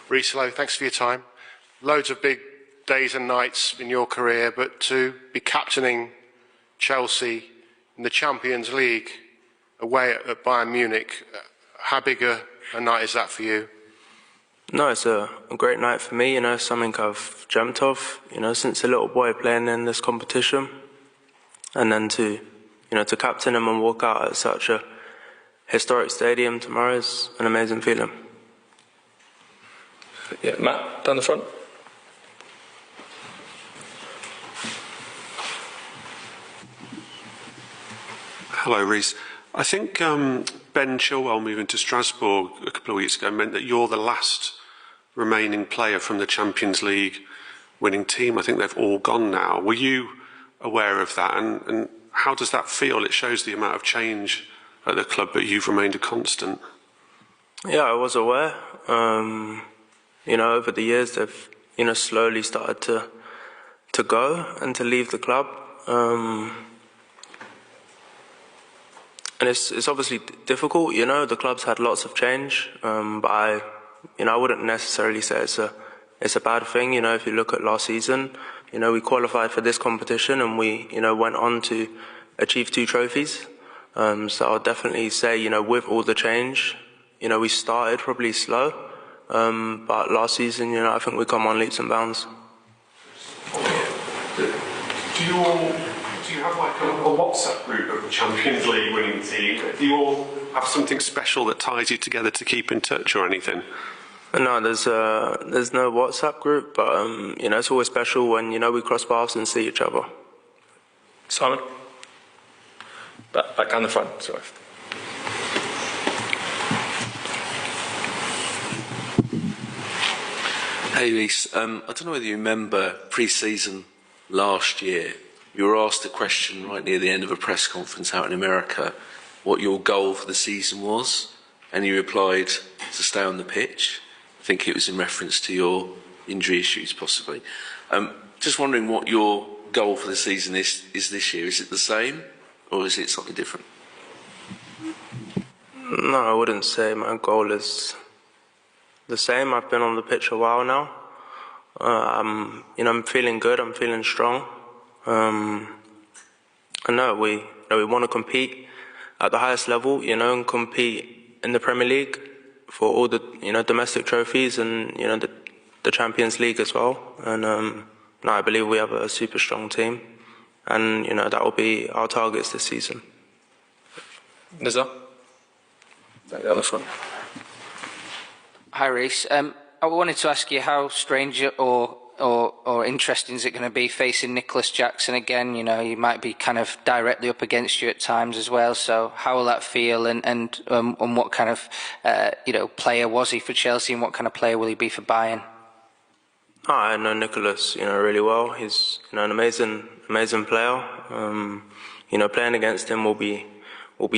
Reece, hello, thanks for your time. Loads of big days and nights in your career, but to be captaining Chelsea in the Champions League away at Bayern Munich, how big a night is that for you? No, it's a great night for me, something I've dreamt of, since a little boy playing in this competition. And then to captain him and walk out at such a historic stadium tomorrow is an amazing feeling. Yeah, Matt, down the front. Hello, Reece. I think Ben Chilwell moving to Strasbourg a couple of weeks ago meant that you're the last remaining player from the Champions League winning team. I think they've all gone now. Were you aware of that? And how does that feel? It shows the amount of change at the club, but you've remained a constant. Yeah, I was aware. Over the years they've, slowly started to go and to leave the club. And it's obviously difficult, the club's had lots of change, but I wouldn't necessarily say it's a bad thing. If you look at last season, we qualified for this competition and we, went on to achieve 2 trophies. So I'll definitely say, with all the change, we started probably slow, but last season, I think we come on leaps and bounds. Do you have like a WhatsApp group of the Champions League winning team? Do you all have something special that ties you together to keep in touch or anything? No, there's no WhatsApp group, but it's always special when we cross paths and see each other. Simon, back down the front. Sorry. Hey Reece, I don't know whether you remember pre-season last year. You were asked a question right near the end of a press conference out in America, what your goal for the season was, and you replied to stay on the pitch. I think it was in reference to your injury issues, possibly. Just wondering what your goal for the season is this year. Is it the same, or is it something different? No, I wouldn't say my goal is the same. I've been on the pitch a while now. I'm feeling good. I'm feeling strong. And no, we want to compete at the highest level, and compete in the Premier League for all the, domestic trophies and, the Champions League as well. And no, I believe we have a super strong team, and that will be our targets this season. Nizar, down the front. Hi Reece. I wanted to ask you how strange or interesting is it going to be facing Nicholas Jackson again? He might be kind of directly up against you at times as well. So how will that feel? And what kind of player was he for Chelsea, and what kind of player will he be for Bayern? I know Nicholas, really well. He's an amazing player. Playing against him will be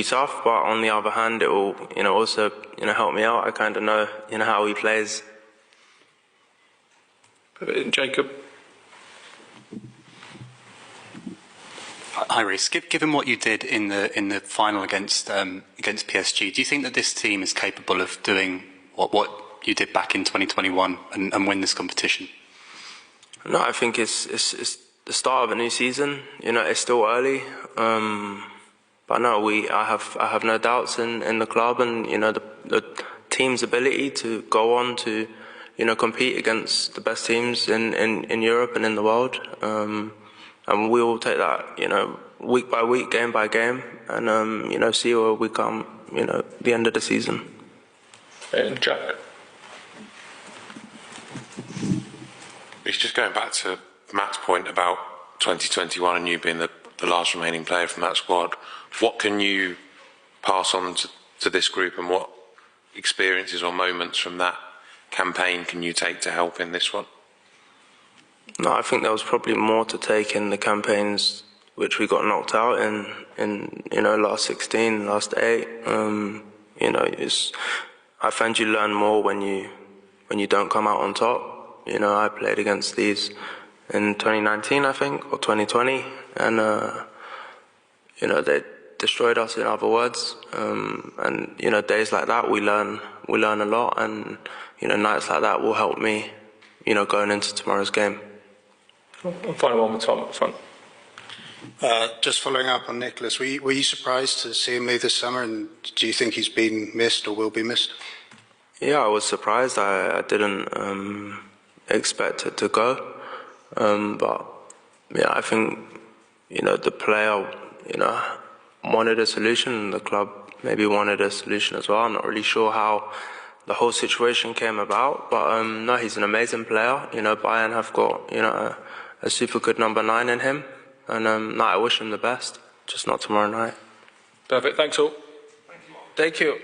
tough, but on the other hand, it will also help me out. I kind of know how he plays. Jacob. Hi Reece. Given what you did in the final against PSG, do you think that this team is capable of doing what you did back in 2021 and win this competition? No, I think it's the start of a new season. It's still early, but no, I have no doubts in the club and the team's ability to go on to compete against the best teams in Europe and in the world. And we will take that, week by week, game by game, and, see where we come, the end of the season. And Jack. It's just going back to Matt's point about 2021 and you being the last remaining player from that squad. What can you pass on to this group, and what experiences or moments from that campaign can you take to help in this one? No, I think there was probably more to take in the campaigns which we got knocked out in last 16, last 8. I find you learn more when you don't come out on top. I played against these in 2019, I think, or 2020, and they destroyed us, in other words. And days like that, we learn we learn a lot, and nights like that will help me, going into tomorrow's game. And final one with Tom at the front. Just following up on Nicholas, were you surprised to see him leave this summer, and do you think he's been missed or will be missed? Yeah, I was surprised. I didn't expect it to go, but yeah, I think the player wanted a solution, and the club maybe wanted a solution as well. I'm not really sure how the whole situation came about, but no, he's an amazing player. Bayern have got a super good number 9 in him, and no, I wish him the best. Just not tomorrow night. Perfect. Thanks all. Thank you.